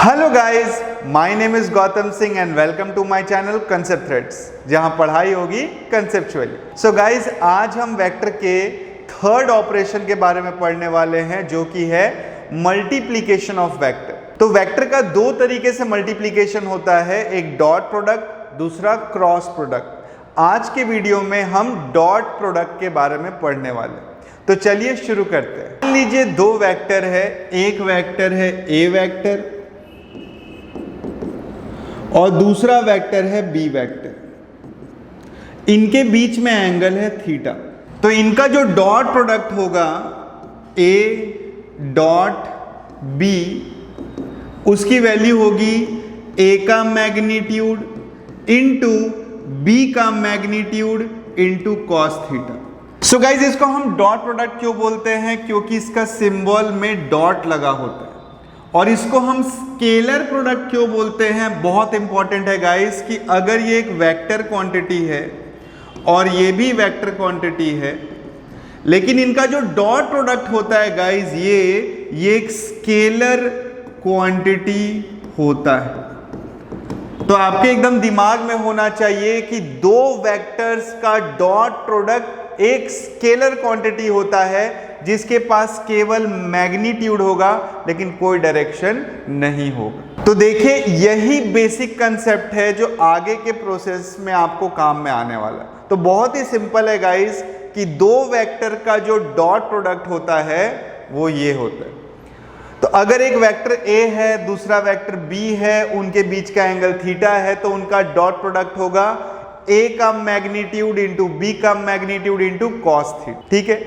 Hello guys, my name is Gautam Singh and welcome to my channel concept threads, जहां पढ़ाई होगी conceptually. So guys, आज हम वेक्टर के थर्ड ऑपरेशन के बारे में पढ़ने वाले हैं, जो कि है मल्टीप्लिकेशन ऑफ वेक्टर। तो वेक्टर का दो तरीके से मल्टीप्लिकेशन होता है, एक डॉट प्रोडक्ट, दूसरा क्रॉस प्रोडक्ट। आज के वीडियो में हम डॉट प्रोडक्ट के बारे में पढ़ने वाले हैं। तो चलिए शुरू करते हैं। मान लीजिए दो वेक्टर है, एक वेक्टर है ए वेक्टर और दूसरा वेक्टर है बी वेक्टर। इनके बीच में एंगल है थीटा। तो इनका जो डॉट प्रोडक्ट होगा ए डॉट बी, उसकी वैल्यू होगी ए का मैग्नीट्यूड इंटू बी का magnitude into cos theta. So guys, इसको हम डॉट प्रोडक्ट क्यों बोलते हैं? क्योंकि इसका सिंबल में डॉट लगा होता है। और इसको हम स्केलर प्रोडक्ट क्यों बोलते हैं? बहुत इंपॉर्टेंट है गाइस, कि अगर ये एक वेक्टर क्वांटिटी है और ये भी वेक्टर क्वांटिटी है, लेकिन इनका जो डॉट प्रोडक्ट होता है गाइस, ये एक स्केलर क्वांटिटी होता है। तो आपके एकदम दिमाग में होना चाहिए कि दो वेक्टर्स का डॉट प्रोडक्ट एक स्केलर क्वांटिटी होता है, जिसके पास केवल मैग्नीट्यूड होगा लेकिन कोई डायरेक्शन नहीं होगा। तो देखिए, यही बेसिक कंसेप्ट है जो आगे के प्रोसेस में आपको काम में आने वाला है। तो बहुत ही सिंपल है गाइस, कि दो वेक्टर का जो डॉट प्रोडक्ट होता है वो ये होता है। तो अगर एक वेक्टर ए है, दूसरा वेक्टर बी है, उनके बीच का एंगल थीटा है, तो उनका डॉट प्रोडक्ट होगा ए का मैग्नीट्यूड इंटू बी का मैग्नीट्यूड इंटू कॉस थीटा। ठीक है,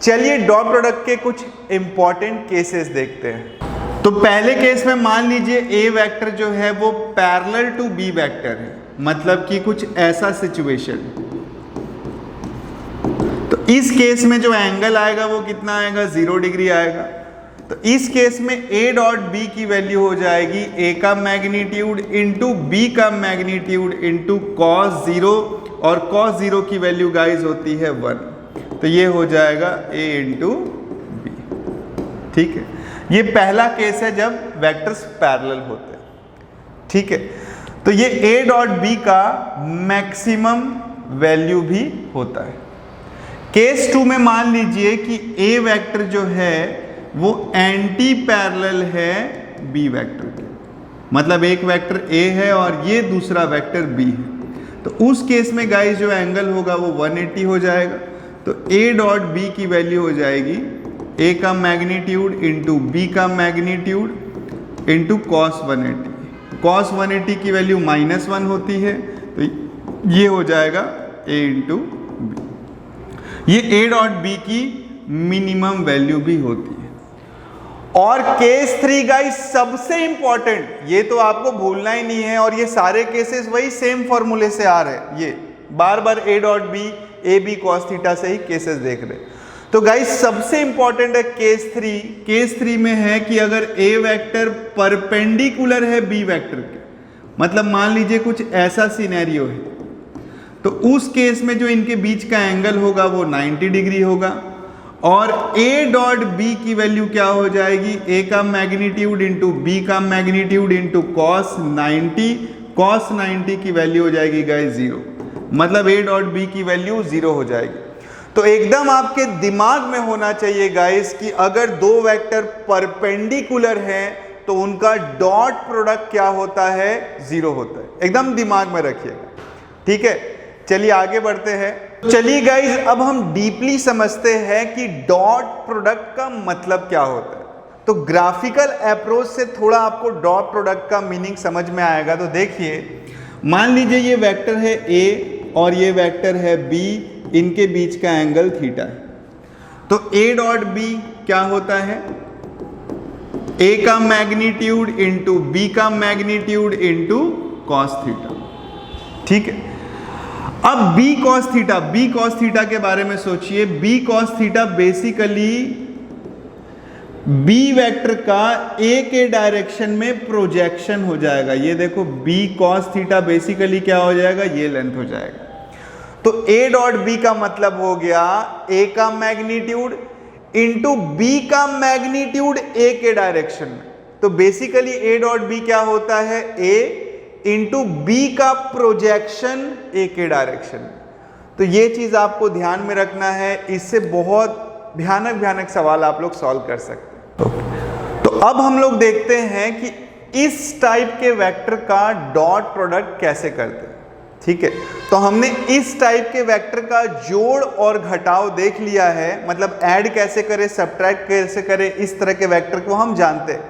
चलिए डॉट प्रोडक्ट के कुछ इंपॉर्टेंट केसेस देखते हैं। तो पहले केस में मान लीजिए ए वेक्टर जो है वो पैरेलल टू बी वेक्टर है, मतलब कि कुछ ऐसा सिचुएशन। तो इस केस में जो एंगल आएगा वो कितना आएगा? 0 डिग्री आएगा। तो इस केस में ए डॉट बी की वैल्यू हो जाएगी ए का मैग्नीट्यूड इंटू बी का मैग्नीट्यूड इंटू कॉस 0, और कॉस 0 की वैल्यू गाइज होती है 1। तो ये हो जाएगा a इंटू बी। ठीक है, ये पहला केस है जब वेक्टर्स पैरेलल होते हैं। ठीक है, तो ये a डॉट बी का मैक्सिमम वैल्यू भी होता है। केस 2 में मान लीजिए कि a वेक्टर जो है वो एंटी पैरेलल है b वेक्टर के, मतलब एक वेक्टर a है और ये दूसरा वेक्टर b है। तो उस केस में गाइस जो एंगल होगा वो 180 हो जाएगा। तो a डॉट बी की वैल्यू हो जाएगी a का मैग्नीट्यूड इंटू बी का मैग्नीट्यूड इंटू कॉस 180। कॉस 180 की वैल्यू -1 होती है, तो ये हो जाएगा a इंटू बी। ये a डॉट बी की मिनिमम वैल्यू भी होती है। और केस 3 गाइस सबसे इंपॉर्टेंट, ये तो आपको भूलना ही नहीं है, और ये सारे केसेस वही सेम फॉर्मूले से आ रहे हैं। ये बार बार a dot B A B cos theta से ही केसेस देख रहे। तो गाइस सबसे इंपॉर्टेंट है केस 3। केस 3 में है कि अगर ए वेक्टर परपेंडिकुलर है बी वेक्टर के, मतलब मान लीजिए कुछ ऐसा सिनेरियो है, तो उस केस में जो इनके बीच का एंगल होगा वो 90 डिग्री होगा। और ए डॉट बी की वैल्यू क्या हो जाएगी? ए का मैग्नीट्यूड इंटू बी का मैग्नीट्यूड इंटू कॉस 90। कॉस 90 की वैल्यू हो जाएगी गाइस 0, मतलब a डॉट बी की वैल्यू 0 हो जाएगी। तो एकदम आपके दिमाग में होना चाहिए गाइस कि अगर दो वेक्टर परपेंडिकुलर हैं तो उनका डॉट प्रोडक्ट क्या होता है? 0 होता है। एकदम दिमाग में रखिएगा। ठीक है, चलिए आगे बढ़ते हैं। चलिए गाइस, अब हम डीपली समझते हैं कि डॉट प्रोडक्ट का मतलब क्या होता है। तो ग्राफिकल अप्रोच से थोड़ा आपको डॉट प्रोडक्ट का मीनिंग समझ में आएगा। तो देखिए, मान लीजिए ये वेक्टर है a और ये वेक्टर है b, इनके बीच का एंगल थीटा है। तो a डॉट b क्या होता है? a का मैग्नीट्यूड इंटू b का मैग्नीट्यूड इंटू कॉस थीटा। ठीक है, अब b cos थीटा के बारे में सोचिए। b cos theta basically b vector का a के डायरेक्शन में प्रोजेक्शन हो जाएगा। ये देखो, b cos थीटा बेसिकली क्या हो जाएगा? ये लेंथ हो जाएगा। तो a डॉट बी का मतलब हो गया a का मैग्नीट्यूड इंटू बी का मैग्नीट्यूड ए के डायरेक्शन में। तो बेसिकली ए डॉट बी क्या होता है, ए इंटू बी का प्रोजेक्शन ए के डायरेक्शन में। तो ये चीज आपको ध्यान में रखना है, इससे बहुत भयानक भयानक सवाल आप लोग सॉल्व कर सकते हैं। तो अब हम लोग देखते हैं कि इस टाइप के वेक्टर का डॉट प्रोडक्ट कैसे करते हैं। ठीक है, तो हमने इस टाइप के वेक्टर का जोड़ और घटाव देख लिया है, मतलब ऐड कैसे करें, सब्ट्रैक्ट कैसे करें, इस तरह के वेक्टर को हम जानते हैं।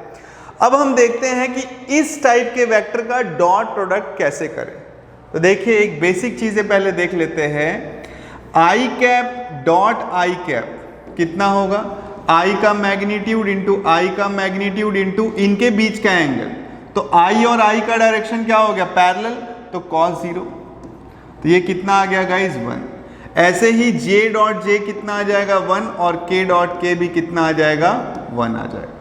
अब हम देखते हैं कि इस टाइप के वेक्टर का डॉट प्रोडक्ट कैसे करें। तो देखिए एक बेसिक चीजें पहले देख लेते हैं। आई कैप डॉट आई कैप कितना होगा, आई का मैग्नीट्यूड इंटू आई का मैग्नीट्यूड इंटू इनके बीच का एंगल। तो आई और आई का डायरेक्शन क्या हो गया, पैरेलल, तो कॉस 0, तो ये कितना आ गया गाइस 1। ऐसे ही जे डॉट जे कितना आ जाएगा 1 और के डॉट के भी कितना आ जाएगा 1 आ जाएगा।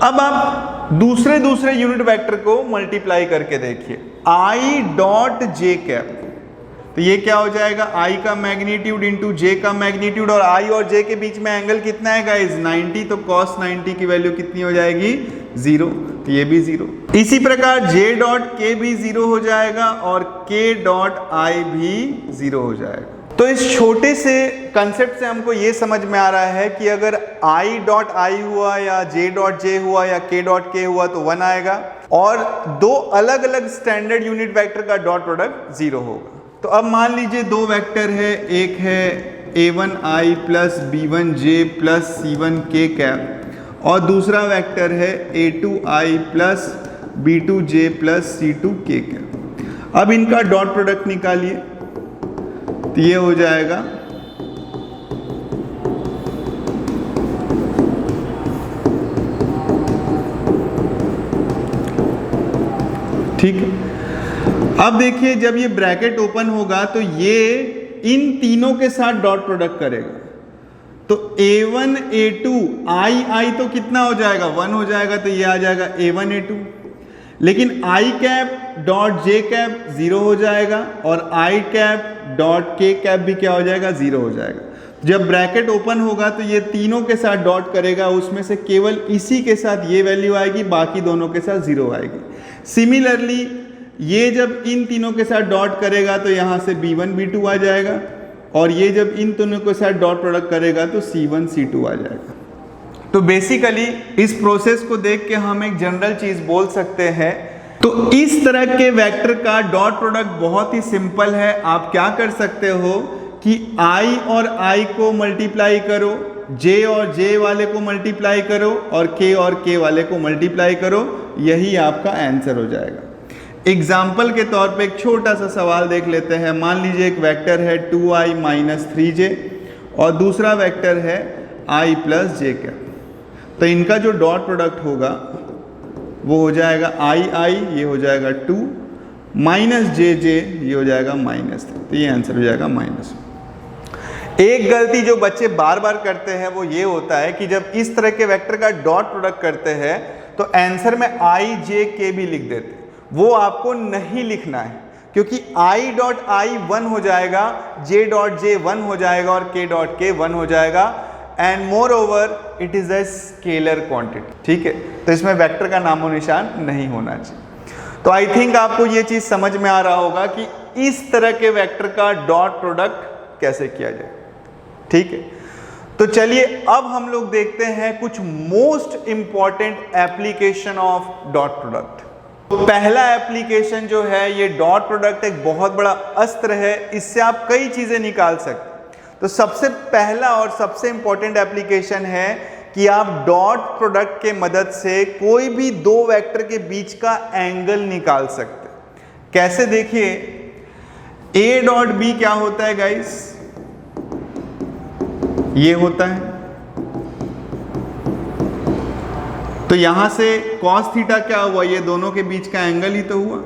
अब आप दूसरे यूनिट वेक्टर को मल्टीप्लाई करके देखिए, आई डॉट जे कैप, तो ये क्या हो जाएगा, आई का मैग्नीट्यूड इंटू जे का मैग्नीट्यूड, और आई और जे के बीच में एंगल कितना है गाइस 90, तो cos 90 की वैल्यू कितनी हो जाएगी 0, तो ये भी 0। इसी प्रकार जे डॉट के भी 0 हो जाएगा और के डॉट आई भी 0 हो जाएगा। तो इस छोटे से कंसेप्ट से हमको ये समझ में आ रहा है कि अगर आई डॉट आई हुआ या जे डॉट जे हुआ या के डॉट के हुआ तो 1 आएगा, और दो अलग अलग स्टैंडर्ड यूनिट वेक्टर का डॉट प्रोडक्ट 0 होगा। तो अब मान लीजिए दो वेक्टर है, एक है a1i plus b1j plus c1k cap, और दूसरा वेक्टर है a2i plus b2j plus c2k cap. अब इनका डॉट प्रोडक्ट निकालिए, तो ये हो जाएगा ठीक है। अब देखिए जब ये ब्रैकेट ओपन होगा तो ये इन तीनों के साथ डॉट प्रोडक्ट करेगा, तो a1 a2 i तो कितना हो जाएगा 1 हो जाएगा, तो ये आ जाएगा a1 a2। लेकिन i cap dot j cap 0 हो जाएगा और i cap dot k cap भी क्या हो जाएगा 0 हो जाएगा। जब ब्रैकेट ओपन होगा तो ये तीनों के साथ डॉट करेगा, उसमें से केवल इसी के साथ ये वैल्यू आएगी, बाकी दोनों के साथ 0 आएगी। सिमिलरली ये जब इन तीनों के साथ डॉट करेगा तो यहाँ से b1 b2 आ जाएगा, और ये जब इन दोनों के साथ डॉट प्रोडक्ट करेगा तो c1 c2 आ जाएगा। तो बेसिकली इस प्रोसेस को देख के हम एक जनरल चीज बोल सकते हैं। तो इस तरह के वेक्टर का डॉट प्रोडक्ट बहुत ही सिंपल है। आप क्या कर सकते हो कि i और i को मल्टीप्लाई करो, j और j वाले को मल्टीप्लाई करो, और k और k वाले को मल्टीप्लाई करो, यही आपका आंसर हो जाएगा। एग्जाम्पल के तौर पे एक छोटा सा सवाल देख लेते हैं। मान लीजिए एक वेक्टर है 2i माइनस 3j और दूसरा वेक्टर है i प्लस जे कैप। तो इनका जो डॉट प्रोडक्ट होगा वो हो जाएगा i ये हो जाएगा 2 माइनस जे ये हो जाएगा -3, तो ये आंसर हो जाएगा -। एक गलती जो बच्चे बार बार करते हैं वो ये होता है कि जब इस तरह के वेक्टर का डॉट प्रोडक्ट करते हैं तो आंसर में i j k भी लिख देते हैं। वो आपको नहीं लिखना है, क्योंकि i डॉट i 1 हो जाएगा, j डॉट j 1 हो जाएगा और k डॉट k 1 हो जाएगा, and more over it is a scalar quantity. ठीक है, तो इसमें वेक्टर का नामो निशान नहीं होना चाहिए। तो आई थिंक आपको ये चीज समझ में आ रहा होगा कि इस तरह के वेक्टर का डॉट प्रोडक्ट कैसे किया जाए। ठीक है, तो चलिए अब हम लोग देखते हैं कुछ most important application of dot product. पहला एप्लीकेशन जो है, ये डॉट प्रोडक्ट एक बहुत बड़ा अस्त्र है, इससे आप कई चीजें निकाल सकते। तो सबसे पहला और सबसे इंपॉर्टेंट एप्लीकेशन है कि आप डॉट प्रोडक्ट के मदद से कोई भी दो वेक्टर के बीच का एंगल निकाल सकते। कैसे, देखिए a डॉट b क्या होता है गाइस, ये होता है। तो यहां से cos थीटा क्या हुआ, ये दोनों के बीच का एंगल ही तो हुआ।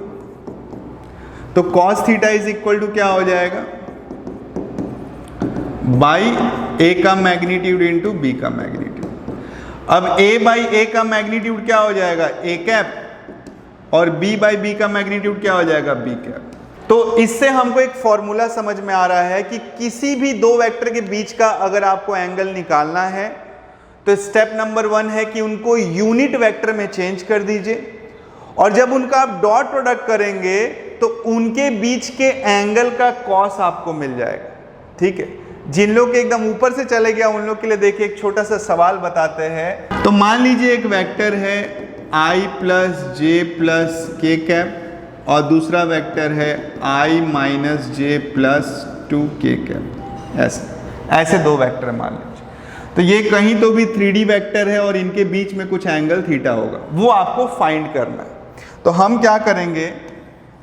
तो cos theta is equal to क्या हो जाएगा, बाई a का मैग्नीट्यूड इंटू b का मैग्नीट्यूड। अब a बाई a का मैग्नीट्यूड क्या हो जाएगा a कैप, और b बाई b का मैग्नीट्यूड क्या हो जाएगा b कैप। तो इससे हमको एक फॉर्मूला समझ में आ रहा है कि किसी भी दो वेक्टर के बीच का अगर आपको एंगल निकालना है तो स्टेप नंबर 1 है कि उनको यूनिट वेक्टर में चेंज कर दीजिए, और जब उनका आप डॉट प्रोडक्ट करेंगे तो उनके बीच के एंगल का कॉस आपको मिल जाएगा। ठीक है, जिन लोग एकदम ऊपर से चले गया उन लोग के लिए देखिए एक छोटा सा सवाल बताते हैं। तो मान लीजिए एक वेक्टर है i plus J plus K cap और दूसरा वेक्टर है i minus J plus 2 K cap. ऐसे दो वेक्टर मान लीजिए, तो ये कहीं तो भी 3D वेक्टर है और इनके बीच में कुछ एंगल थीटा होगा, वो आपको फाइंड करना है। तो हम क्या करेंगे,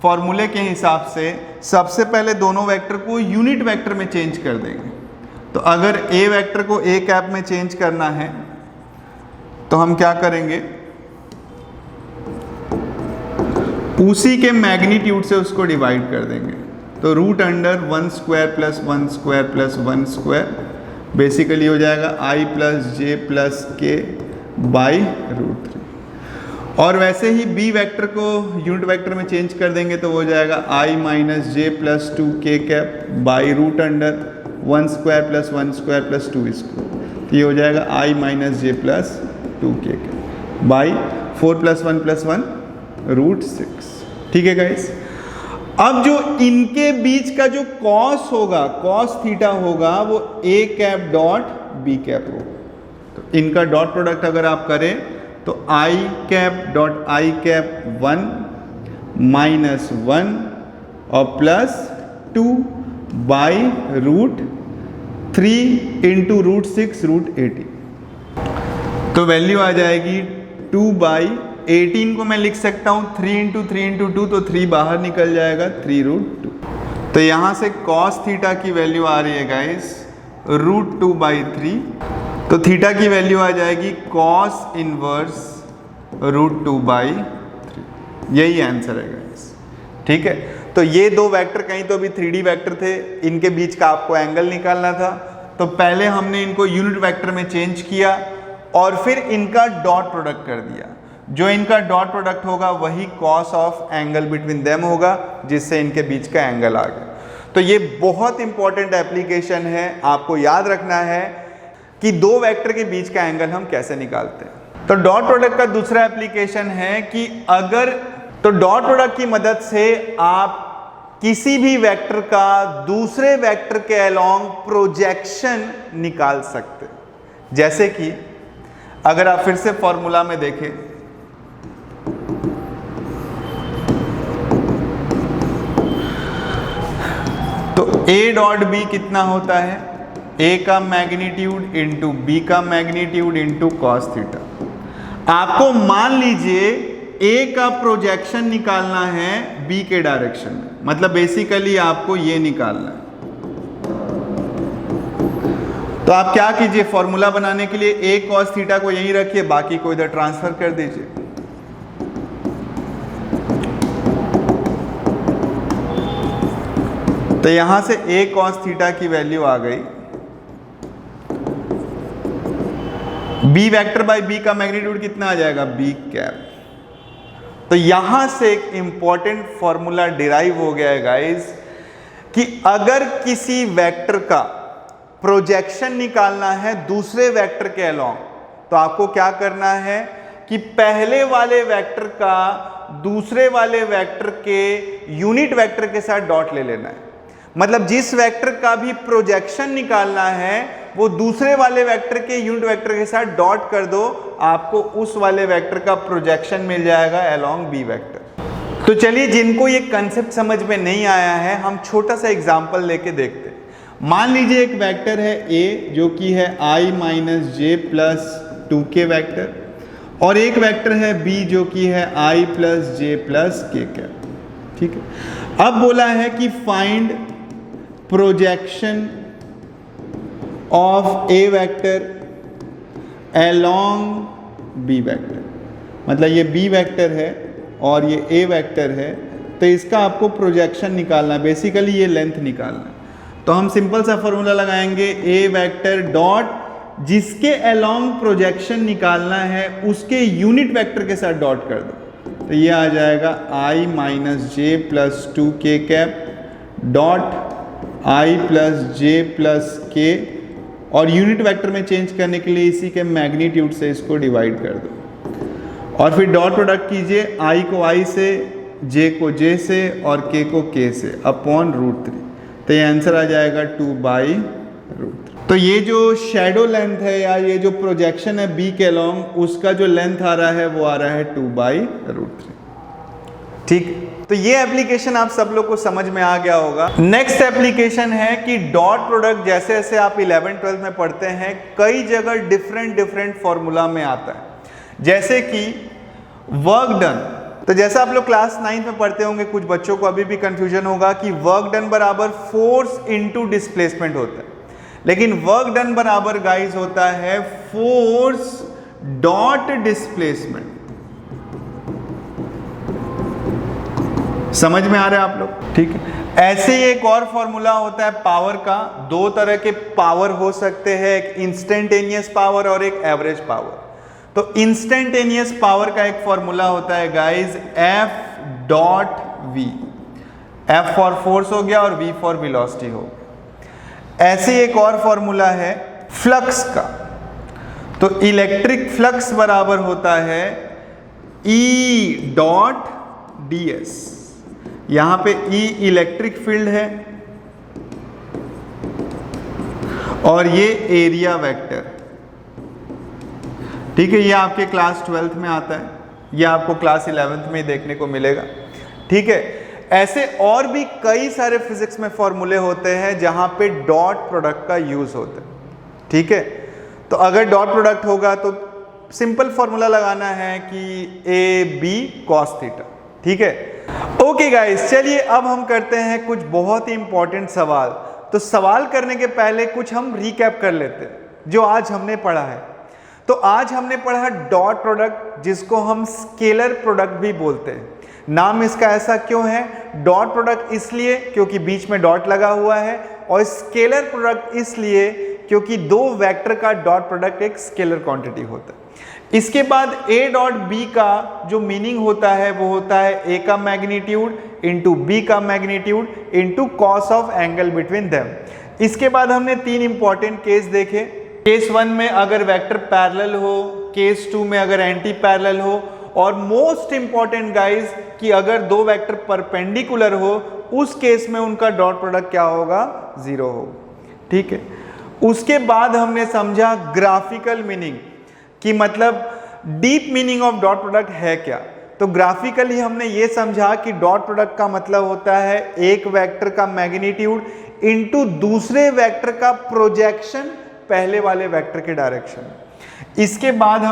फॉर्मूले के हिसाब से सबसे पहले दोनों वेक्टर को यूनिट वेक्टर में चेंज कर देंगे। तो अगर a वेक्टर को a कैप में चेंज करना है तो हम क्या करेंगे, उसी के मैग्नीट्यूड से उसको डिवाइड कर देंगे। तो root under 1 square plus 1 square plus 1 square basically हो जाएगा i plus J plus K by root 3। और वैसे ही b वेक्टर को यूनिट वेक्टर में चेंज कर देंगे तो हो जाएगा i minus J plus 2 K cap by root under 1 square plus 1 square plus 2 square. तो ये हो जाएगा i minus J plus 2 K cap by 4 plus 1 plus 1 root 6। ठीक है गाइस, अब जो इनके बीच का जो कॉस होगा, कॉस थीटा होगा, वो a cap dot b cap होगा। तो इनका डॉट प्रोडक्ट अगर आप करें तो i cap dot i cap 1 minus 1 और plus 2 by root 3 into root 6 root 18। तो वैल्यू आ जाएगी 2 बाई 18 को मैं लिख सकता हूँ 3 इंटू 3 इंटू 2, तो 3 बाहर निकल जाएगा 3 रूट 2। तो यहाँ से कॉस थीटा की वैल्यू आ रही है गाइस रूट 2 बाई 3। तो थीटा की वैल्यू आ जाएगी कॉस इनवर्स रूट 2 बाई 3। यही आंसर है गाइस। ठीक है, तो ये दो वेक्टर कहीं तो भी 3D वेक्टर थे, इनके बीच का आपको एंगल निकालना था। तो पहले हमने इनको यूनिट वेक्टर में चेंज किया और फिर इनका डॉट प्रोडक्ट कर दिया। जो इनका डॉट प्रोडक्ट होगा वही cos of angle between them होगा, जिससे इनके बीच का एंगल आ गया। तो ये बहुत इंपॉर्टेंट एप्लीकेशन है, आपको याद रखना है कि दो वेक्टर के बीच का एंगल हम कैसे निकालते हैं। तो डॉट प्रोडक्ट का दूसरा एप्लीकेशन है कि अगर तो डॉट प्रोडक्ट की मदद से आप किसी भी वेक्टर का दूसरे वेक्टर के अलोंग प्रोजेक्शन निकाल सकते हैं। जैसे कि अगर आप फिर से फॉर्मूला में देखें तो a डॉट b कितना होता है, a का मैग्नीट्यूड इंटू b का मैग्नीट्यूड इंटू कॉस थीटा। आपको मान लीजिए a का प्रोजेक्शन निकालना है b के डायरेक्शन में, मतलब बेसिकली आपको ये निकालना है। तो आप क्या कीजिए, फॉर्मूला बनाने के लिए a कॉस थीटा को यहीं रखिए, बाकी को इधर ट्रांसफर कर दीजिए। तो यहां से a cos थीटा की वैल्यू आ गई, b वेक्टर बाय b का मैग्नीट्यूड कितना आ जाएगा, b कैप। तो यहां से एक इंपॉर्टेंट फॉर्मूला डिराइव हो गया है गाइस कि अगर किसी वेक्टर का प्रोजेक्शन निकालना है दूसरे वेक्टर के अलोंग, तो आपको क्या करना है कि पहले वाले वेक्टर का दूसरे वाले वेक्टर के यूनिट वेक्टर के साथ डॉट ले लेना है। मतलब जिस वेक्टर का भी प्रोजेक्शन निकालना है वो दूसरे वाले वेक्टर के यूनिट वेक्टर के साथ डॉट कर दो, आपको उस वाले वेक्टर का प्रोजेक्शन मिल जाएगा अलोंग बी वेक्टर। तो चलिए, जिनको ये कंसेप्ट समझ में नहीं आया है हम छोटा सा एग्जांपल लेके देखते हैं। मान लीजिए एक वेक्टर है a जो कि है i minus J plus 2k vector, और एक वेक्टर है b जो कि है i plus J plus K cap. ठीक है, अब बोला है कि find projection of A vector along B vector. मतलब ये बी वेक्टर है और ये ए वेक्टर है, तो इसका आपको प्रोजेक्शन निकालना है, बेसिकली ये लेंथ निकालना है। तो हम सिंपल सा फॉर्मूला लगाएंगे, ए वेक्टर डॉट जिसके अलोंग प्रोजेक्शन निकालना है उसके यूनिट वेक्टर के साथ डॉट कर दो। तो ये आ जाएगा i minus J plus 2k cap dot i plus J plus के और यूनिट वेक्टर में चेंज करने के लिए इसी के मैग्नीट्यूड से इसको डिवाइड कर दो और फिर डॉट प्रोडक्ट कीजिए, आई को आई से, जे को जे से और के को के से अपॉन √3। तो ये आंसर आ जाएगा 2/√3। तो ये जो शेडो लेंथ है या ये जो प्रोजेक्शन है बी के अलोंग, उसका जो लेंथ आ रहा है वो आ रहा है 2/√3। ठीक, तो ये एप्लीकेशन आप सब लोग को समझ में आ गया होगा। नेक्स्ट एप्लीकेशन है कि डॉट प्रोडक्ट जैसे जैसे आप 11th-12th में पढ़ते हैं कई जगह डिफरेंट फॉर्मूला में आता है, जैसे कि वर्क डन। तो जैसा आप लोग क्लास 9th में पढ़ते होंगे, कुछ बच्चों को अभी भी कंफ्यूजन होगा कि वर्क डन बराबर फोर्स इनटू डिस्प्लेसमेंट होता है, लेकिन वर्क डन बराबर गाइस होता है फोर्स डॉट डिस्प्लेसमेंट। समझ में आ रहा है आप लोग? ठीक है। ऐसे ही एक और फॉर्मूला होता है पावर का। दो तरह के पावर हो सकते हैं, एक इंस्टेंटेनियस पावर और एक एवरेज पावर। तो इंस्टेंटेनियस पावर का एक फॉर्मूला होता है guys F.V। F for force हो गया और V फॉर वेलोसिटी हो गया। ऐसे एक और फॉर्मूला है फ्लक्स का। तो इलेक्ट्रिक फ्लक्स बराबर होता है E.ds। यहां पे E इलेक्ट्रिक फील्ड है और ये एरिया वेक्टर। ठीक है, ये आपके क्लास 12th में आता है, ये आपको क्लास 11th में देखने को मिलेगा। ठीक है, ऐसे और भी कई सारे फिजिक्स में फॉर्मूले होते हैं जहां पे डॉट प्रोडक्ट का यूज होता है। ठीक है, तो अगर डॉट प्रोडक्ट होगा तो सिंपल फॉर्मूला लगाना है कि AB cos थीटा। ठीक है, ओके गाइस, चलिए अब हम करते हैं कुछ बहुत ही इंपॉर्टेंट सवाल। तो सवाल करने के पहले कुछ हम रिकैप कर लेते हैं जो आज हमने पढ़ा है। तो आज हमने पढ़ा डॉट प्रोडक्ट, जिसको हम स्केलर प्रोडक्ट भी बोलते हैं। नाम इसका ऐसा क्यों है? डॉट प्रोडक्ट इसलिए क्योंकि बीच में डॉट लगा हुआ है, और स्केलर प्रोडक्ट इसलिए क्योंकि दो वेक्टर का डॉट प्रोडक्ट एक स्केलर क्वांटिटी होता है। इसके बाद A डॉट B का जो मीनिंग होता है वो होता है A का मैग्नीट्यूड इंटू B का magnitude into cos of angle between them. इसके बाद हमने तीन इंपॉर्टेंट केस देखे। केस 1 में अगर वेक्टर पैरेलल हो, केस 2 में अगर एंटी पैरेलल हो, और मोस्ट इंपॉर्टेंट गाइस कि अगर दो वेक्टर परपेंडिकुलर हो, उस केस में उनका डॉट प्रोडक्ट क्या होगा? 0 होगा। ठीक है, उसके बाद हमने समझा ग्राफिकल मीनिंग कि मतलब deep meaning of dot product है क्या। तो ग्राफिकली हमने ये समझा कि डॉट प्रोडक्ट का मतलब होता है एक वेक्टर का मैग्नीट्यूड इनटू दूसरे वेक्टर का प्रोजेक्शन पहले वाले वेक्टर के डायरेक्शन। इसके बाद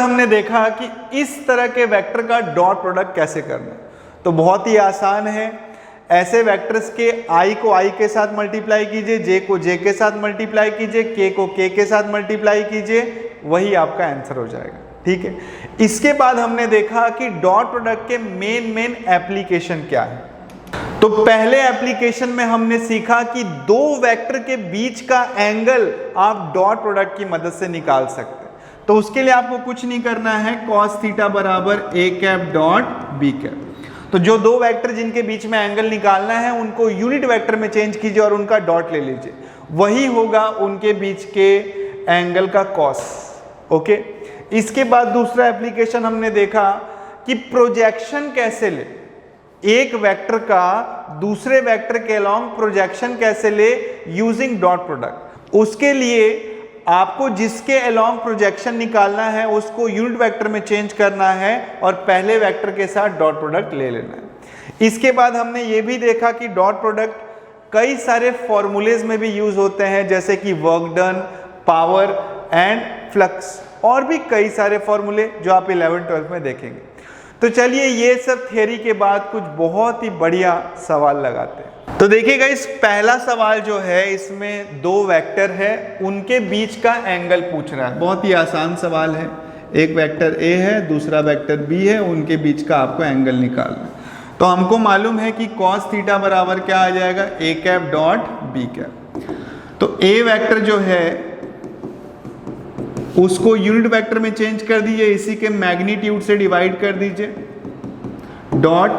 हमने देखा कि इस तरह के वेक्टर का डॉट प्रोडक्ट कैसे करना। तो बहुत ही आसान है। ऐसे वेक्टर्स के i को i के साथ मल्टीप्लाई कीजिए, j को j के साथ मल्टीप्लाई कीजिए, k को k के साथ मल्टीप्लाई कीजिए, वही आपका आंसर हो जाएगा। ठीक है, इसके बाद हमने देखा कि डॉट प्रोडक्ट के मेन एप्लीकेशन क्या है। तो पहले एप्लीकेशन में हमने सीखा कि दो वेक्टर के बीच का एंगल आप डॉट प्रोडक्ट की मदद से निकाल सकते हैं। तो उसके लिए आपको कुछ नहीं करना है, cos थीटा बराबर a cap dot b cap. तो जो दो वेक्टर जिनके बीच में एंगल निकालना है उनको यूनिट वेक्टर में चेंज कीजिए और उनका डॉट ले लीजिए, वही होगा उनके बीच के एंगल का कॉस। ओके, इसके बाद दूसरा एप्लीकेशन हमने देखा कि प्रोजेक्शन कैसे ले, एक वेक्टर का दूसरे वेक्टर के अलोंग प्रोजेक्शन कैसे ले यूजिंग डॉट प्रोडक्ट। उसके लिए आपको जिसके अलोंग प्रोजेक्शन निकालना है उसको यूनिट वेक्टर में चेंज करना है और पहले वेक्टर के साथ डॉट प्रोडक्ट ले लेना है। इसके बाद हमने ये भी देखा कि डॉट प्रोडक्ट कई सारे फॉर्मूलेज में भी यूज होते हैं, जैसे कि work done, power and flux, और भी कई सारे फॉर्मूले जो आप 11th-12th में देखेंगे। तो चलिए ये सब थियरी के बाद कुछ बहुत ही बढ़िया सवाल लगाते हैं। तो देखिएगा, इस पहला सवाल जो है इसमें दो वेक्टर है, उनके बीच का एंगल पूछ रहा है। बहुत ही आसान सवाल है। एक वेक्टर A है, दूसरा वेक्टर B है, उनके बीच का आपको एंगल निकालना है। तो हमको मालूम है कि cos थीटा बराबर क्या आ जाएगा? a cap dot b cap. तो A वेक्टर जो है उसको यूनिट वेक्टर में चेंज कर दीजिए, इसी के मैग्नीट्यूड से डिवाइड कर दीजिए, dot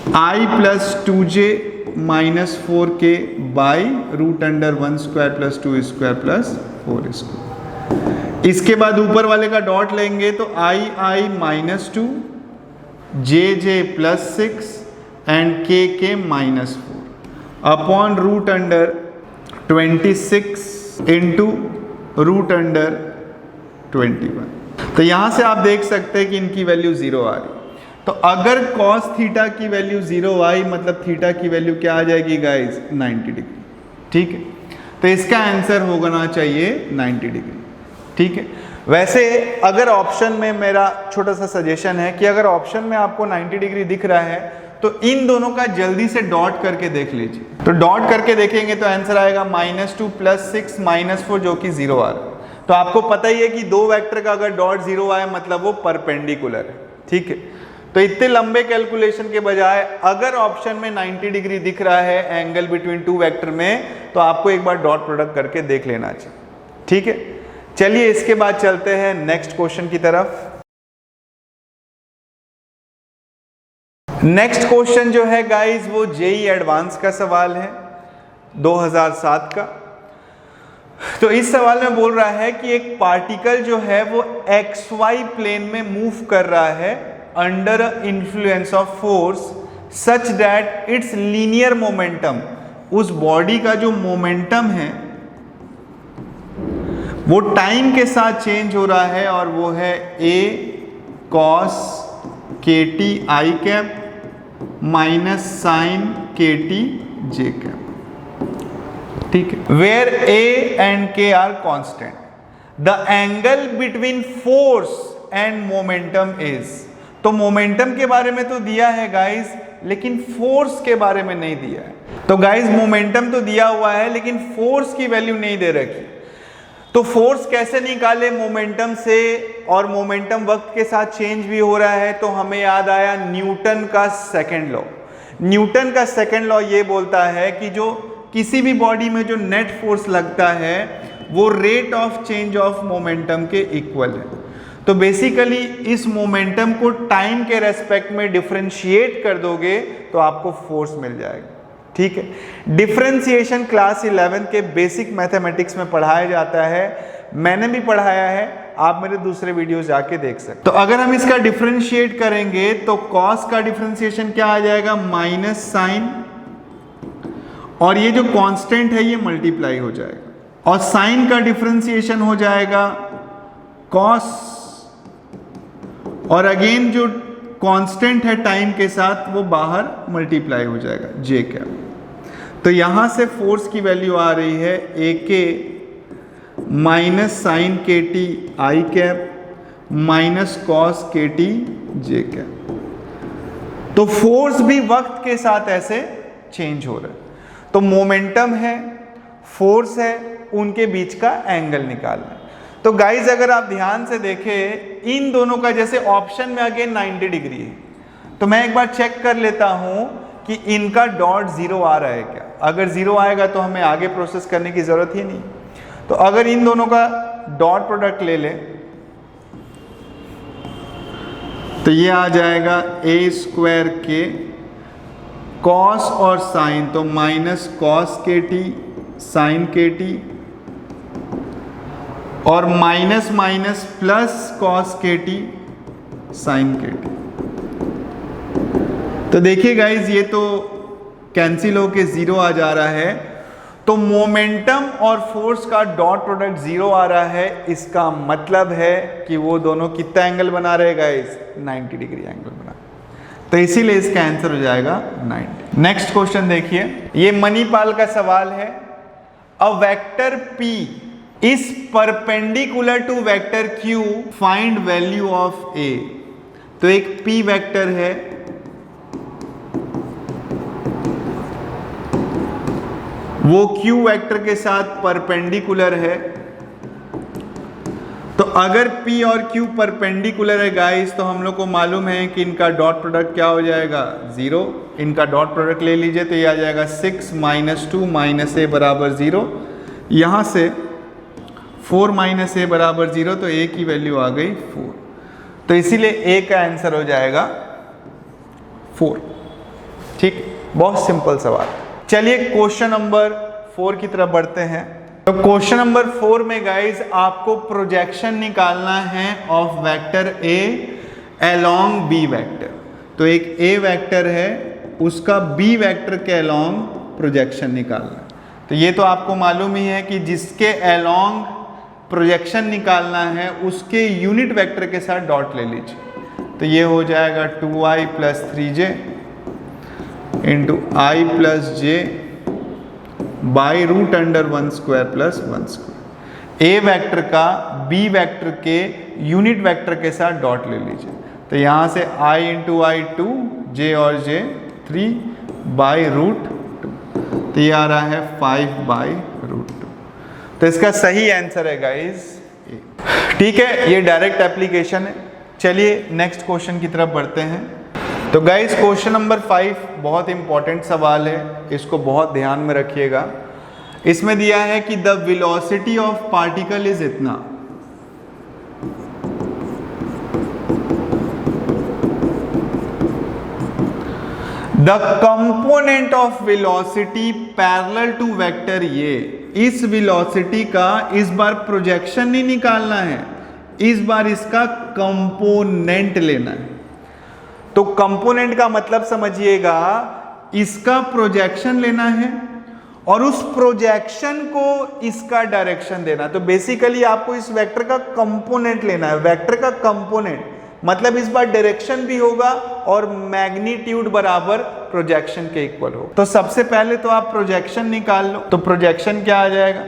i plus 2j -4k by √1² + 2² + 4²। इसके बाद ऊपर वाले का डॉट लेंगे तो i -2 j +6 and k -4 upon √26 into √21। तो यहां से आप देख सकते हैं कि इनकी वैल्यू 0 आ रही। तो अगर cos थीटा की वैल्यू 0 आई मतलब थीटा की वैल्यू क्या आ जाएगी गाइस, 90 डिग्री। ठीक है, तो इसका आंसर होना चाहिए 90 डिग्री। ठीक है, वैसे अगर ऑप्शन में, मेरा छोटा सा सजेशन है कि अगर ऑप्शन में आपको 90 डिग्री दिख रहा है तो इन दोनों का जल्दी से डॉट करके देख लीजिए। तो डॉट करके देखेंगे तो आंसर आएगा -2 + 6 -4 जो कि 0 आ रहा है। तो आपको पता ही है कि दो वेक्टर का अगर डॉट 0 आए मतलब वो परपेंडिकुलर है। ठीक है, तो इतने लंबे कैलकुलेशन के बजाय अगर ऑप्शन में 90 डिग्री दिख रहा है एंगल बिटवीन टू वेक्टर में, तो आपको एक बार डॉट प्रोडक्ट करके देख लेना चाहिए। ठीक है, चलिए इसके बाद चलते हैं नेक्स्ट क्वेश्चन की तरफ। नेक्स्ट क्वेश्चन जो है गाइस वो जेईई एडवांस का सवाल है 2007 का। तो इस सवाल में बोल रहा है कि एक पार्टिकल जो है वो XY प्लेन में मूव कर रहा है under influence of force such that it's linear momentum, उस बॉडी का जो मोमेंटम है वो टाइम के साथ चेंज हो रहा है और वो है a cos kt i cap minus sine kt j cap. ठीक है, where a and k are constant, the angle between force and momentum is. तो मोमेंटम के बारे में तो दिया है गाइस, लेकिन फोर्स के बारे में नहीं दिया है। तो गाइस मोमेंटम तो दिया हुआ है लेकिन फोर्स की वैल्यू नहीं दे रखी। तो फोर्स कैसे निकाले मोमेंटम से, और मोमेंटम वक्त के साथ चेंज भी हो रहा है, तो हमें याद आया न्यूटन का सेकंड लॉ। न्यूटन का सेकंड लॉ ये बोलता है कि जो किसी भी बॉडी में जो नेट फोर्स लगता है वो rate of change of momentum के इक्वल है। तो बेसिकली इस मोमेंटम को टाइम के रेस्पेक्ट में डिफरेंशिएट कर दोगे तो आपको फोर्स मिल जाएगा। ठीक है, डिफरेंशिएशन क्लास 11 के बेसिक मैथमेटिक्स में पढ़ाया जाता है, मैंने भी पढ़ाया है, आप मेरे दूसरे वीडियो जाके देख सकते। तो अगर हम इसका डिफरेंशिएट करेंगे तो कॉस का डिफरेंशिएशन क्या आ जाएगा, माइनस साइन, और ये जो कांस्टेंट है ये मल्टीप्लाई हो जाएगा, और साइन का डिफरेंशिएशन हो जाएगा कॉस, और अगेन जो कांस्टेंट है टाइम के साथ वो बाहर मल्टीप्लाई हो जाएगा जे कैप। तो यहां से फोर्स की वैल्यू आ रही है ए के माइनस साइन के T I cap minus cos के टी जे कैप। तो फोर्स भी वक्त के साथ ऐसे चेंज हो रहा है। तो मोमेंटम है, फोर्स है, उनके बीच का एंगल निकालना है। तो गाइज अगर आप ध्यान से देखें इन दोनों का, जैसे ऑप्शन में अगेन 90 डिग्री है, तो मैं एक बार चेक कर लेता हूं कि इनका डॉट 0 आ रहा है क्या। अगर 0 आएगा तो हमें आगे प्रोसेस करने की जरूरत ही नहीं। तो अगर इन दोनों का डॉट प्रोडक्ट ले लें तो ये आ जाएगा a² के कॉस और साइन, तो माइनस कॉस के टी साइन के टी, और माइनस माइनस प्लस कॉस के टी साइन के टी। तो देखिए गाइज ये तो कैंसिल होके 0 आ जा रहा है। तो मोमेंटम और फोर्स का डॉट प्रोडक्ट 0 आ रहा है, इसका मतलब है कि वो दोनों कितना एंगल बना रहे गाइज, 90 डिग्री एंगल बना। तो इसीलिए इसका आंसर हो जाएगा 90। नेक्स्ट क्वेश्चन देखिए, ये मणिपाल का सवाल है। A vector P is perpendicular to vector Q, find value of A। तो एक P वेक्टर है, वो Q वेक्टर के साथ परपेंडिकुलर है। तो अगर P और Q परपेंडिकुलर है गाइस, तो हम लोग को मालूम है कि इनका डॉट प्रोडक्ट क्या हो जाएगा, 0। इनका डॉट प्रोडक्ट ले लीजिए तो ये आ जाएगा 6 - 2 - a बराबर 0। यहां से 4 - a बराबर 0, तो a की वैल्यू आ गई 4। तो इसीलिए a का आंसर हो जाएगा 4। ठीक। बहुत सिंपल सवाल। चलिए क्वेश्चन नंबर 4 की तरफ बढ़ते हैं। तो क्वेश्चन नंबर 4 में गाइज आपको प्रोजेक्शन निकालना है of vector A along B vector. तो एक ए वेक्टर है, उसका बी वेक्टर के अलोंग प्रोजेक्शन निकालना है। तो ये तो आपको मालूम ही है कि जिसके अलोंग प्रोजेक्शन निकालना है उसके यूनिट वेक्टर के साथ डॉट ले लीजिए। तो ये हो जाएगा 2i plus 3j into I plus J by root under 1 square plus 1 square. A vector का बी वेक्टर के यूनिट वेक्टर के साथ डॉट ले लीजिए। तो यहाँ से i इंटू आई 2, जे और जे 3 बाई रूट 2, तो ये आ रहा है 5 बाई रूट 2। तो इसका सही आंसर है गाइस। ठीक है, ये डायरेक्ट एप्लीकेशन है। चलिए नेक्स्ट क्वेश्चन की तरफ बढ़ते हैं। तो गाइस क्वेश्चन नंबर 5 बहुत इंपॉर्टेंट सवाल है, इसको बहुत ध्यान में रखिएगा। इसमें दिया है कि the velocity of particle is इतना। The component of velocity parallel to vector ये। इस वेलोसिटी का इस बार प्रोजेक्शन नहीं निकालना है, इस बार इसका कंपोनेंट लेना है। तो कंपोनेंट का मतलब समझिएगा, इसका प्रोजेक्शन लेना है और उस प्रोजेक्शन को इसका डायरेक्शन देना। तो बेसिकली आपको इस वेक्टर का कंपोनेंट लेना है। वेक्टर का कंपोनेंट मतलब इस बार डायरेक्शन भी होगा और मैग्नीट्यूड बराबर प्रोजेक्शन के इक्वल हो। तो सबसे पहले तो आप प्रोजेक्शन निकाल लो। तो प्रोजेक्शन क्या आ जाएगा?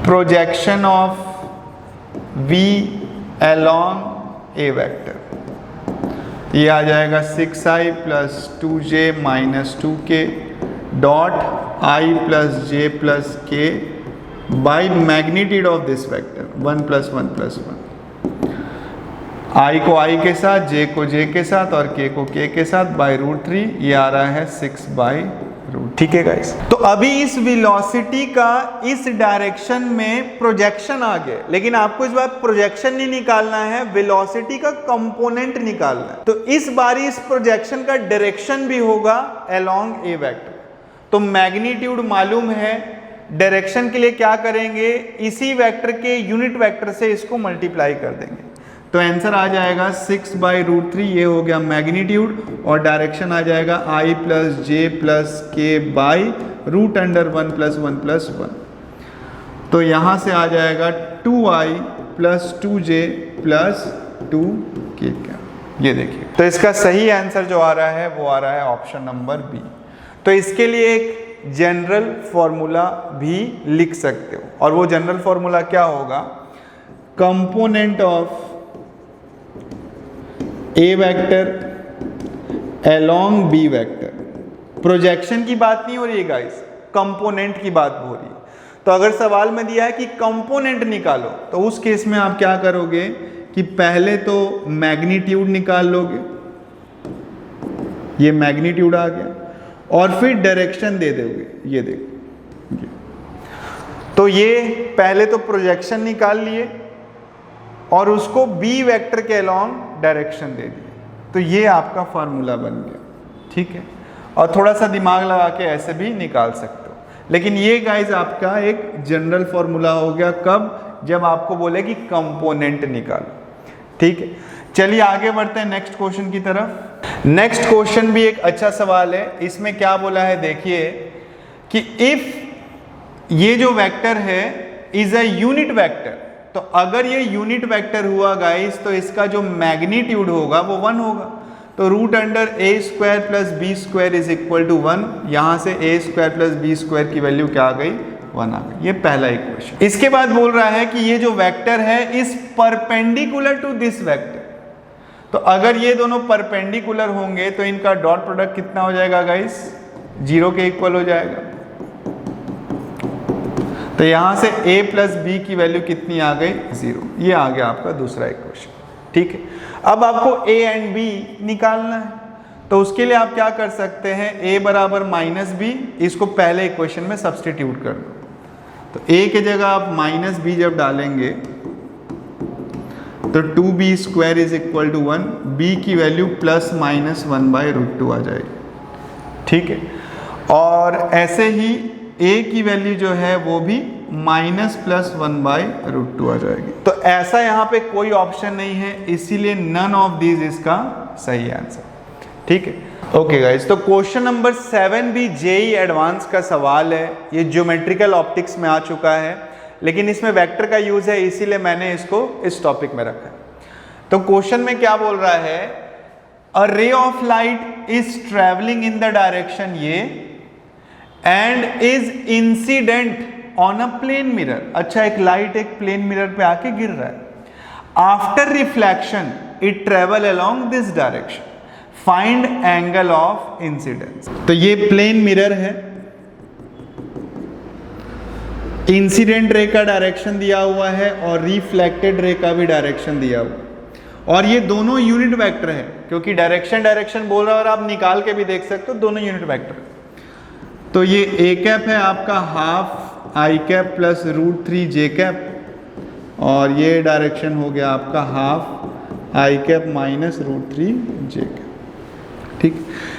Projection of v along A vector, ये आ जाएगा 6i plus 2j minus 2k dot i plus j plus k by magnitude of this vector 1 plus 1 plus 1। i को i के साथ, j को j के साथ और k को k के साथ बाई रूट 3, ये आ रहा है 6 बाई रूट। ठीक है गाइस, तो अभी इस वेलोसिटी का इस डायरेक्शन में प्रोजेक्शन आ गया, लेकिन आपको इस बार प्रोजेक्शन नहीं निकालना है, वेलोसिटी का कंपोनेंट निकालना है। तो इस बार इस प्रोजेक्शन का डायरेक्शन भी होगा अलोंग ए वेक्टर। तो मैग्नीट्यूड मालूम है, डायरेक्शन के लिए क्या करेंगे, इसी वेक्टर के यूनिट वेक्टर से इसको मल्टीप्लाई कर देंगे। तो आंसर आ जाएगा 6 बाई रूट 3, ये हो गया मैग्नीट्यूड, और डायरेक्शन आ जाएगा i plus J plus K by root under 1 plus 1 plus 1। तो यहाँ से आ जाएगा 2i plus 2j plus 2k का। ये देखिए, तो इसका सही आंसर जो आ रहा है वो आ रहा है ऑप्शन नंबर बी। तो इसके लिए एक जनरल फॉर्मूला भी लिख सकते हो, और वो जनरल फॉर्मूला क्या होगा? Component of A vector along B vector. Projection की बात नहीं हो रही है गाइस, कंपोनेंट की बात हो रही है। तो अगर सवाल में दिया है कि कंपोनेंट निकालो, तो उस केस में आप क्या करोगे कि पहले तो मैग्नीट्यूड निकाल लोगे, ये मैग्नीट्यूड आ गया, और फिर डायरेक्शन दे दोगे, ये देखो ये। तो ये पहले तो प्रोजेक्शन निकाल लिए और उसको बी वेक्टर के अलोंग डायरेक्शन दे दिए। तो ये आपका फार्मूला बन गया। ठीक है, और थोड़ा सा दिमाग लगा के ऐसे भी निकाल सकते हो, लेकिन ये गाइज आपका एक जनरल फार्मूला हो गया। कब? जब आपको बोले कि कंपोनेंट निकालो। ठीक है, चलिए आगे बढ़ते हैं नेक्स्ट क्वेश्चन की तरफ। नेक्स्ट क्वेश्चन भी एक अच्छा सवाल है। इसमें क्या बोला है देखिए कि इफ ये जो वेक्टर है इज अ यूनिट वेक्टर, तो अगर ये यूनिट वेक्टर हुआ गाइस, तो इसका जो मैग्नीट्यूड होगा वो 1 होगा। तो root under A square plus B square is equal to 1। यहां से A square plus B square की वैल्यू क्या आ गई? 1 आ गई। ये पहला इक्वेशन। इसके बाद बोल रहा है कि ये जो वेक्टर है is perpendicular to this vector. तो अगर ये दोनों परपेंडिकुलर होंगे तो इनका डॉट प्रोडक्ट कितना हो जाएगा गाइस? 0 के इक्वल हो जाएगा। तो यहां से a प्लस बी की वैल्यू कितनी आ गई? 0। ये आ गया आपका दूसरा इक्वेशन। ठीक है, अब आपको a एंड b निकालना है। तो उसके लिए आप क्या कर सकते हैं? a बराबर माइनस बी, इसको पहले इक्वेशन में सब्सटीट्यूट कर दो। तो a की जगह आप माइनस बी जब डालेंगे तो 2b square is equal to 1, b की value plus minus 1 by root 2 आ जाएगी। ठीक है। और ऐसे ही a की वैल्यू जो है वो भी -+1/√2 आ जाएगी। तो ऐसा यहाँ पे कोई ऑप्शन नहीं है, इसीलिए नन ऑफ दीज इसका सही आंसर। ठीक है, ओके गाइस। तो क्वेश्चन नंबर 7 भी जेईई एडवांस का सवाल है। ये ज्योमेट्रिकल ऑप्टिक्स में आ चुका है, लेकिन इसमें वेक्टर का यूज है, इसीलिए मैंने इसको इस टॉपिक में रखा है। तो क्वेश्चन में क्या बोल रहा है, a ray of light is travelling in the direction ये and is incident on a plane mirror. अच्छा, एक लाइट एक प्लेन मिरर पे आके गिर रहा है। After reflection it travel along this direction, find angle of incidence. तो ये प्लेन मिरर है, इंसिडेंट रे का डायरेक्शन दिया हुआ है और रिफ्लेक्टेड रे का भी डायरेक्शन दिया हुआ है, और ये दोनों यूनिट वेक्टर है, क्योंकि डायरेक्शन बोल रहा है और आप निकाल के भी देख सकते हो, दोनों यूनिट वेक्टर है। तो ये a कैप है आपका half i cap plus √3 j cap, और ये डायरेक्शन हो गया आपका half i cap minus √3 j cap. ठीक,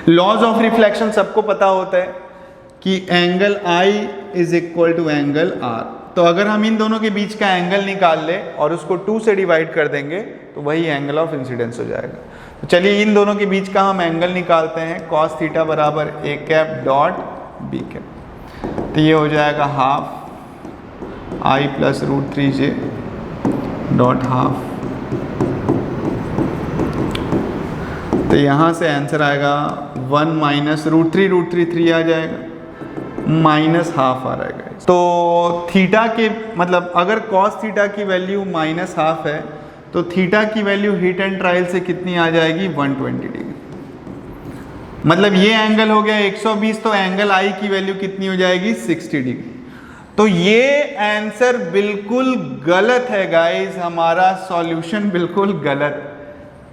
लॉज ऑफ रिफ्लेक्शन सबको पता होता है कि angle I is equal to angle R। तो अगर हम इन दोनों के बीच का एंगल निकाल ले और उसको 2 से डिवाइड कर देंगे तो वही एंगल ऑफ इंसिडेंस हो जाएगा। तो चलिए इन दोनों के बीच का हम एंगल निकालते हैं। cos थीटा बराबर a cap dot b cap, तो ये हो जाएगा half I plus √3 j dot half. तो यहाँ से आंसर आएगा 1 माइनस √3 3 आ जाएगा, माइनस हाफ आ रहेगा। तो थीटा के मतलब अगर cos थीटा की वैल्यू माइनस हाफ है तो थीटा की वैल्यू हीट एंड ट्रायल से कितनी आ जाएगी, 120 डिग्री। मतलब ये एंगल हो गया 120, तो एंगल I की वैल्यू कितनी हो जाएगी, 60 डिग्री। तो ये आंसर बिल्कुल गलत है गाइस, हमारा सॉल्यूशन बिल्कुल गलत।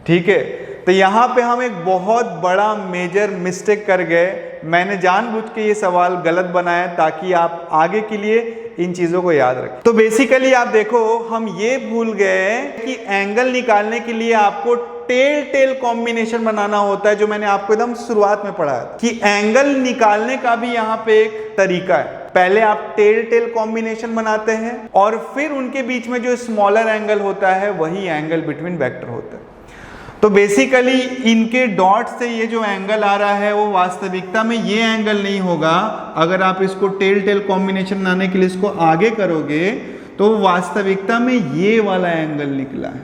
ठीक है, तो यहाँ पे हम एक बहुत बड़ा मेजर मिस्टेक कर गए। मैंने जानबूझ के ये सवाल गलत बनाया ताकि आप आगे के लिए इन चीज़ों को याद रखें। तो बेसिकली आप देखो, हम ये भूल गए कि एंगल निकालने के लिए आपको टेल कॉम्बिनेशन बनाना होता है, जो मैंने आपको एकदम शुरुआत में पढ़ाया कि एंगल निकालने का भी यहाँ पे एक तरीका है। पहले आप टेल कॉम्बिनेशन बनाते हैं और फिर उनके बीच में जो स्मॉलर एंगल होता है वही एंगल बिटवीन वेक्टर होता है। तो बेसिकली इनके डॉट से ये जो एंगल आ रहा है वो वास्तविकता में ये एंगल नहीं होगा। अगर आप इसको टेल कॉम्बिनेशन बनाने के लिए इसको आगे करोगे तो वास्तविकता में ये वाला एंगल निकला है।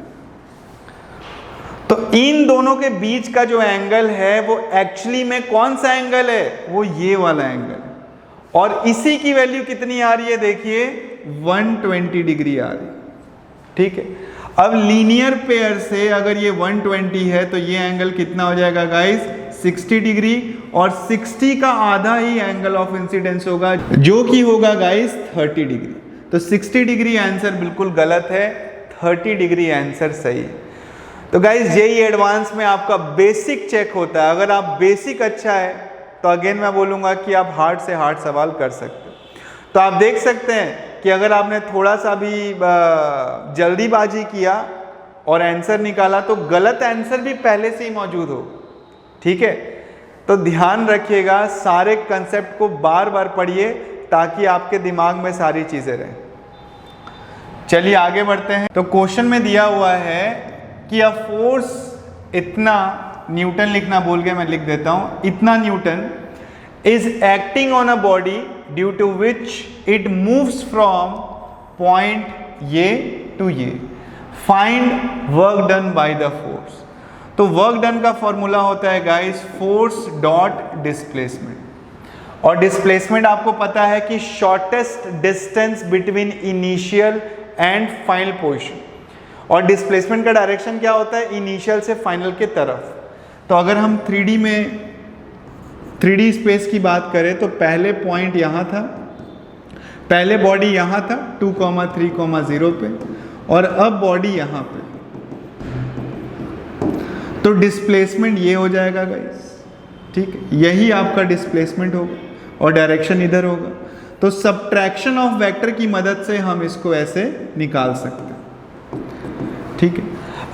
तो इन दोनों के बीच का जो एंगल है वो एक्चुअली में कौन सा एंगल है, वो ये वाला एंगल है, और इसी की वैल्यू कितनी आ रही है, देखिए 120 डिग्री आ रही है। ठीक है, अब लीनियर पेयर से अगर ये 120 है तो ये एंगल कितना हो जाएगा गाइस, 60 डिग्री, और 60 का आधा ही एंगल ऑफ इंसिडेंस होगा जो कि होगा गाइस 30 डिग्री। तो 60 डिग्री आंसर बिल्कुल गलत है, 30 डिग्री आंसर सही है। तो गाइस जेईई एडवांस में आपका बेसिक चेक होता है। अगर आप बेसिक अच्छा है तो अगेन मैं बोलूँगा कि आप हार्ड से हार्ड सवाल कर सकते हो। तो आप देख सकते हैं कि अगर आपने थोड़ा सा भी जल्दीबाजी किया और आंसर निकाला तो गलत आंसर भी पहले से ही मौजूद हो। ठीक है, तो ध्यान रखिएगा, सारे कंसेप्ट को बार बार पढ़िए ताकि आपके दिमाग में सारी चीज़ें रहें। चलिए आगे बढ़ते हैं। तो क्वेश्चन में दिया हुआ है कि अ फोर्स इतना, न्यूटन लिखना भूल गया, मैं लिख देता हूँ, इतना Newton is acting on a body due to which it moves from point A to A. Find work done by the force. तो वर्क डन का फॉर्मूला होता है गाइस फोर्स डॉट डिस्प्लेसमेंट, और डिस्प्लेसमेंट आपको पता है कि shortest distance between initial and final position, और डिस्प्लेसमेंट का डायरेक्शन क्या होता है, इनिशियल से फाइनल के तरफ। तो अगर हम 3D में 3D स्पेस की बात करें तो पहले पॉइंट यहाँ था, पहले बॉडी यहाँ था 2, 3, 0 पे, और अब बॉडी यहाँ पे। तो डिस्प्लेसमेंट ये हो जाएगा गाइस। ठीक है, यही आपका डिस्प्लेसमेंट होगा और डायरेक्शन इधर होगा। तो सबट्रैक्शन ऑफ वेक्टर की मदद से हम इसको ऐसे निकाल सकते हैं। ठीक है,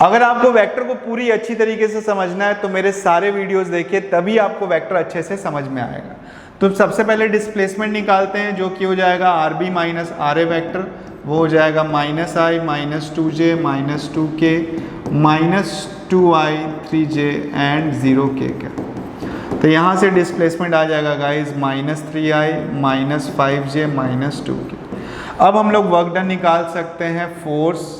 अगर आपको वेक्टर को पूरी अच्छी तरीके से समझना है तो मेरे सारे वीडियोस देखिए, तभी आपको वेक्टर अच्छे से समझ में आएगा। तो सबसे पहले डिस्प्लेसमेंट निकालते हैं, जो कि हो जाएगा R B minus R A vector, वो हो जाएगा minus I minus 2j minus 2k minus 2i 3j and 0k का। तो यहाँ से डिस्प्लेसमेंट आ जाएगा guys minus 3i minus 5j minus 2k। अब हम लोग वर्क डन निकाल सकते हैं फोर्स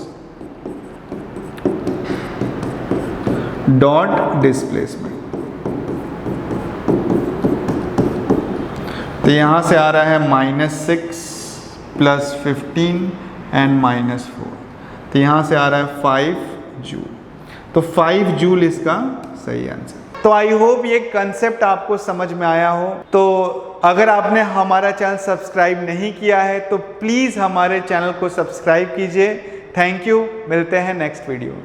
डॉट डिस्प्लेसमेंट। तो यहाँ से आ रहा है -6 प्लस 15 एंड -4। तो यहाँ से आ रहा है 5 जूल। तो 5 जूल इसका सही आंसर। तो आई होप ये कंसेप्ट आपको समझ में आया हो। तो अगर आपने हमारा चैनल सब्सक्राइब नहीं किया है तो प्लीज़ हमारे चैनल को सब्सक्राइब कीजिए। थैंक यू, मिलते हैं नेक्स्ट वीडियो में।